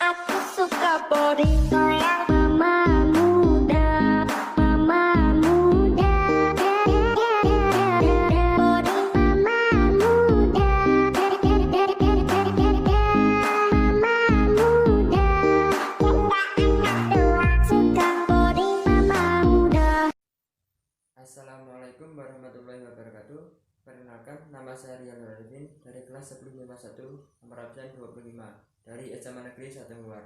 Aku suka body goyang mama muda, mama muda. Body mama muda, mama muda. Suka body mama muda. Assalamualaikum warahmatullahi wabarakatuh. Perkenalkan, nama saya Rian Nurudin dari kelas 1051 nomor absen 25 dari SMA Negeri 1 Luar.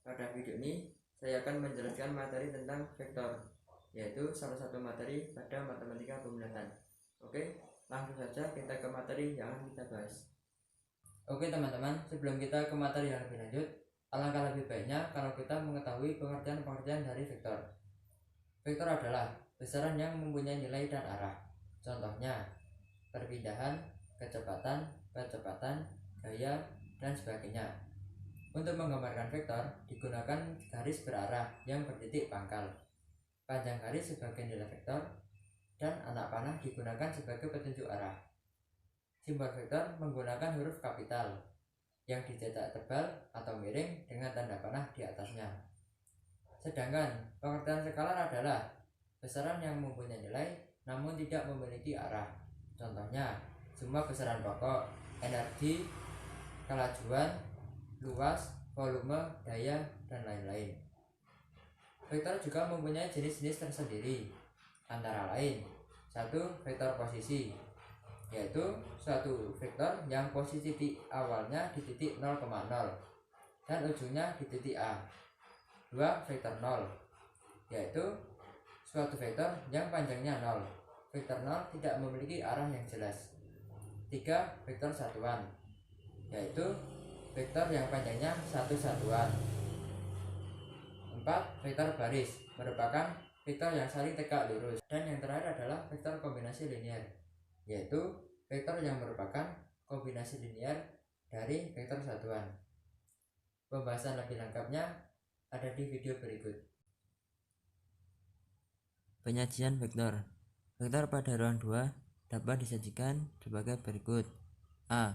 Pada video ini saya akan menjelaskan materi tentang vektor, yaitu salah satu materi pada matematika peminatan. Oke, langsung saja kita ke materi yang akan kita bahas. Oke teman-teman, sebelum kita ke materi yang lebih lanjut, alangkah lebih baiknya kalau kita mengetahui pengertian-pengertian dari vektor. Vektor adalah besaran yang mempunyai nilai dan arah. Contohnya, perpindahan, kecepatan, gaya, dan sebagainya. Untuk menggambarkan vektor, digunakan garis berarah yang bertitik pangkal. Panjang garis sebagai nilai vektor, dan anak panah digunakan sebagai petunjuk arah. Simbol vektor menggunakan huruf kapital yang dicetak tebal atau miring dengan tanda panah di atasnya. Sedangkan pengertian skalar adalah besaran yang mempunyai nilai namun tidak memiliki arah. Contohnya, semua besaran pokok, energi, kelajuan, luas, volume, daya, dan lain-lain. Vektor juga mempunyai jenis-jenis tersendiri, antara lain 1. Vektor posisi, yaitu suatu vektor yang posisi di awalnya di titik 0,0 dan ujungnya di titik A. 2. Vektor 0, yaitu suatu vektor yang panjangnya 0. Vektor 0 tidak memiliki arah yang jelas. 3. Vektor satuan, yaitu vektor yang panjangnya satu satuan. 4. Vektor baris, merupakan vektor yang saling tegak lurus. Dan yang terakhir adalah vektor kombinasi linear, yaitu vektor yang merupakan kombinasi linear dari vektor satuan. Pembahasan lebih lengkapnya ada di video berikut. Penyajian vektor. Vektor pada ruang 2 dapat disajikan sebagai berikut. A.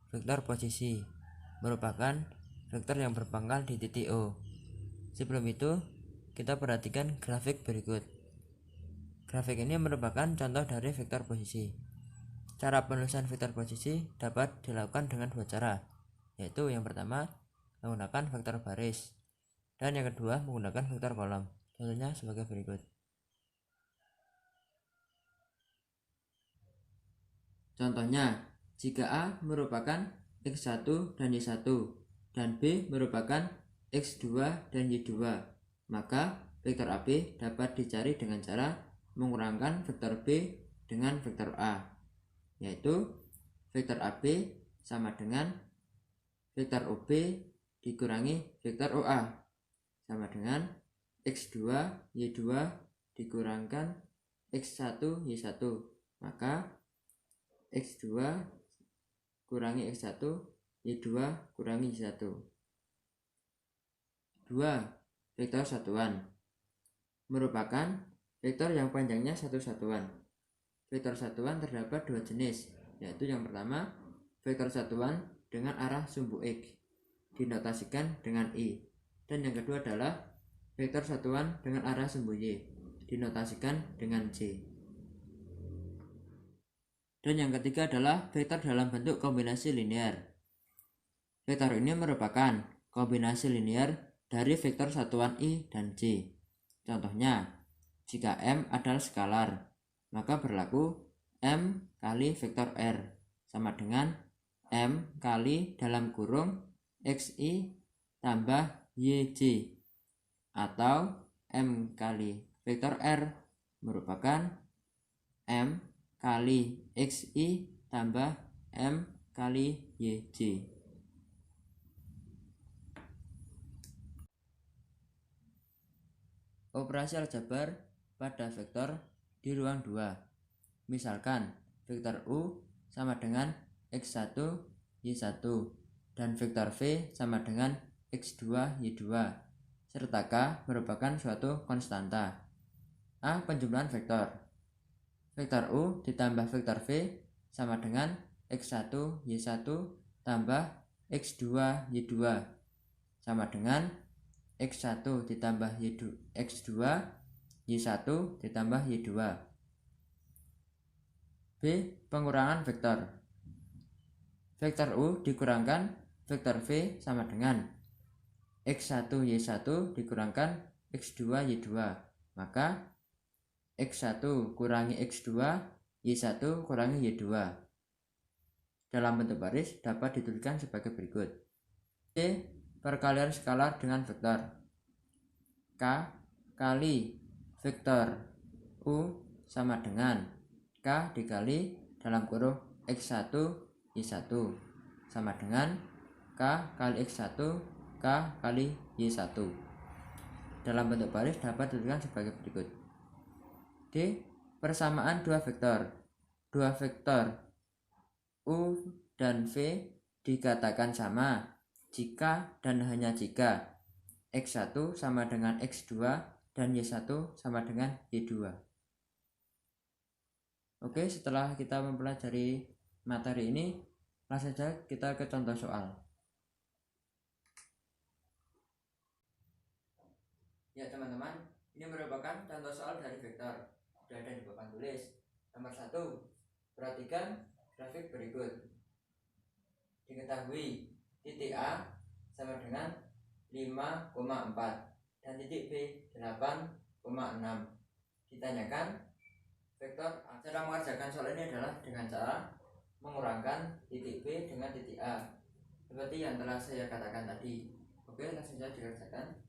Vektor posisi, merupakan vektor yang berpangkal di titik O. Sebelum itu, kita perhatikan grafik berikut. Grafik ini merupakan contoh dari vektor posisi. Cara penulisan vektor posisi dapat dilakukan dengan dua cara, yaitu yang pertama menggunakan vektor baris, dan yang kedua menggunakan vektor kolom. Contohnya sebagai berikut. Contohnya, jika A merupakan X1 dan Y1 dan B merupakan X2 dan Y2, maka vektor AB dapat dicari dengan cara mengurangkan vektor B dengan vektor A, yaitu vektor AB sama dengan vektor OB dikurangi vektor OA sama dengan X2 Y2 dikurangkan X1 Y1, maka X2 kurangi X1 Y2 kurangi Y1. 2. Vektor satuan, merupakan vektor yang panjangnya satu satuan. Vektor satuan terdapat dua jenis, yaitu yang pertama vektor satuan dengan arah sumbu X dinotasikan dengan I, dan yang kedua adalah vektor satuan dengan arah sumbu Y dinotasikan dengan J. Dan yang ketiga adalah vektor dalam bentuk kombinasi linear. Vektor ini merupakan kombinasi linear dari vektor satuan I dan J. Contohnya, jika M adalah skalar, maka berlaku M kali vektor R sama dengan M kali dalam kurung XI tambah YJ, atau M kali vektor R merupakan M kali XI tambah M kali YJ. Operasi aljabar pada vektor di ruang 2. Misalkan vektor U sama dengan X1 Y1 dan vektor V sama dengan X2 Y2 serta K merupakan suatu konstanta. A. Penjumlahan vektor. Vektor U ditambah vektor V sama dengan X1 Y1 tambah X2 Y2. sama dengan X1 ditambah X2 Y1 ditambah Y2. B. Pengurangan vektor. Vektor U dikurangkan vektor V sama dengan X1 Y1 dikurangkan X2 Y2. Maka X1 kurangi X2 Y1 kurangi Y2 dalam bentuk baris dapat dituliskan sebagai berikut. C. Perkalian skalar dengan vektor. K kali vektor U sama dengan K dikali dalam kurung X1 Y1 sama dengan K kali X1 K kali Y1 dalam bentuk baris dapat dituliskan sebagai berikut. D. Persamaan dua vektor. Dua vektor U dan V dikatakan sama jika dan hanya jika X1 sama dengan X2 dan Y1 sama dengan Y2. Oke, setelah kita mempelajari materi ini, langsung saja kita ke contoh soal. Ya teman-teman, ini merupakan contoh soal dari vektor. Sudah ada di papan tulis. Nomor 1, perhatikan grafik berikut. Diketahui titik A sama dengan 5,4 dan titik B 8,6. Ditanyakan vektor A. Cara mengerjakan soal ini adalah dengan cara mengurangkan titik B dengan titik A seperti yang telah saya katakan tadi. Oke, langsung saja dikerjakan.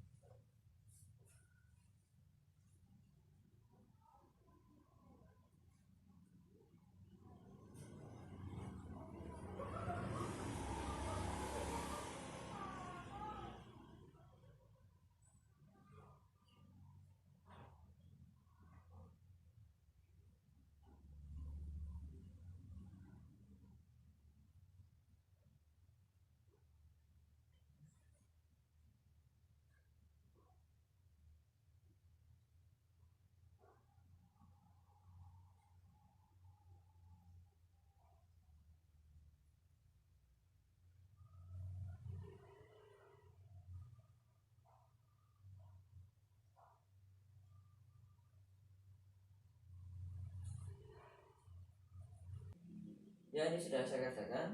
Ya, ini sudah saya kerjakan.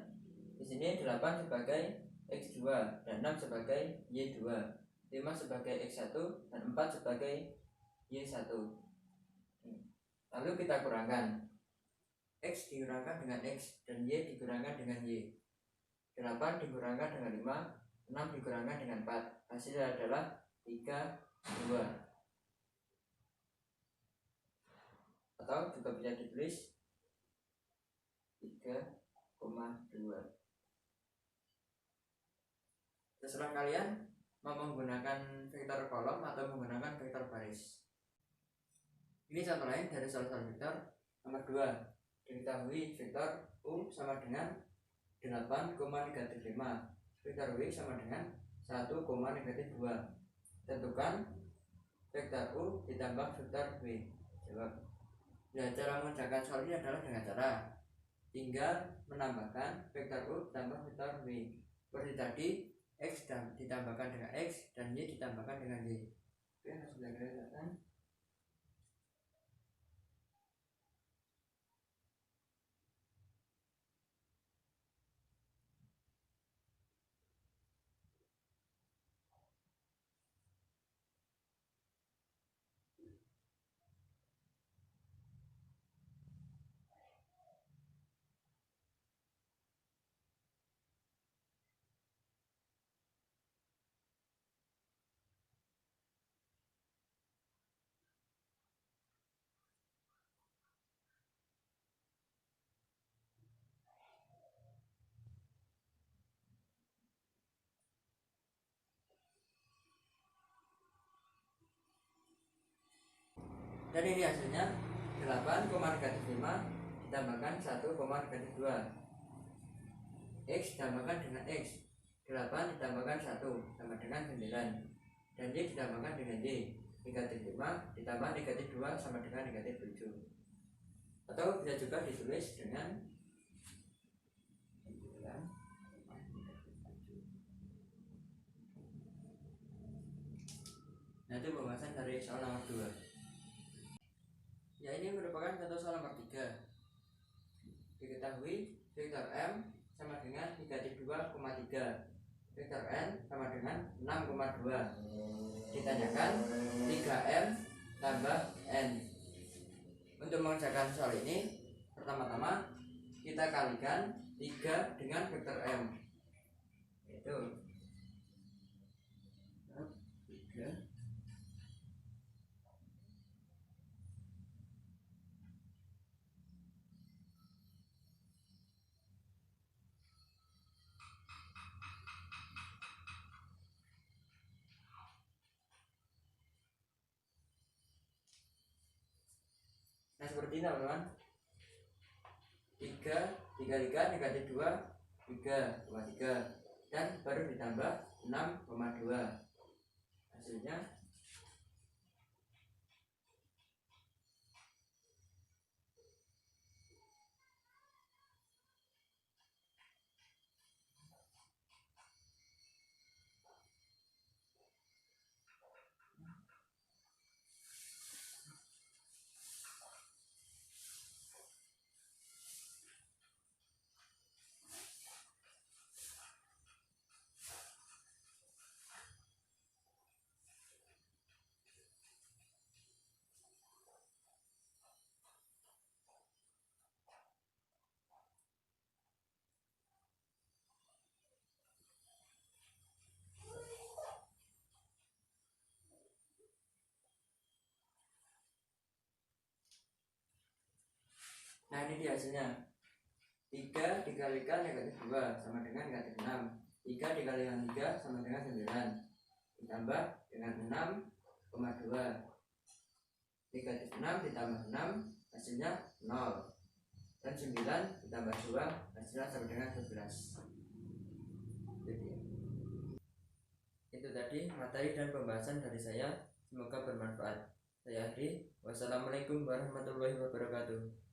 Di sini 8 sebagai X2 dan 6 sebagai Y2, 5 sebagai X1 dan 4 sebagai Y1. Lalu kita kurangkan. X dikurangkan dengan X dan Y dikurangkan dengan Y. 8 dikurangkan dengan 5, 6 dikurangkan dengan 4. Hasilnya adalah 3, 2. Atau juga bisa ditulis 3,2. Terserah kalian mau menggunakan vektor kolom atau menggunakan vektor baris. Ini contoh lain dari soal-soal vektor. Nomor 2, diketahui vektor U sama dengan 8,-5, vektor W sama dengan 1,-2. Tentukan vektor U ditambah vektor W. Jawab. Nah, cara mengerjakan soal ini adalah dengan cara tinggal menambahkan vektor U ditambah vektor W. Seperti tadi, X ditambahkan dengan X dan Y ditambahkan dengan Y. Oke, langsung kita kerjakan. Dan ini hasilnya 8,-5 ditambahkan 1,-2. X ditambahkan dengan X, 8 ditambahkan 1 sama dengan 9. Dan Y ditambahkan dengan Y, -5 ditambah -2 sama dengan -7. Atau bisa juga ditulis dengan Nanti pembahasan dari soal nomor 2. Ya, ini merupakan contoh soal nomor 3. Diketahui vektor M sama dengan negatif 2,3, vektor N sama dengan 6,2. Ditanyakan 3M tambah N. Untuk mengerjakan soal ini, pertama-tama kita kalikan 3 dengan vektor M, yaitu 3. Nah, seperti ini teman-teman. 3 dikalikan negatif 2, 3,3, dan baru ditambah 6,2. Hasilnya nah ini dia hasilnya. 3 dikalikan negatif 2 sama dengan negatif 6. 3 dikalikan 3 sama dengan 9. Ditambah dengan 6,2. Negatif 6 ditambah 6 hasilnya 0. Dan 9 ditambah 2 hasilnya sama dengan 12. Itu tadi materi dan pembahasan dari saya. Semoga bermanfaat. Saya Adi. Wassalamualaikum warahmatullahi wabarakatuh.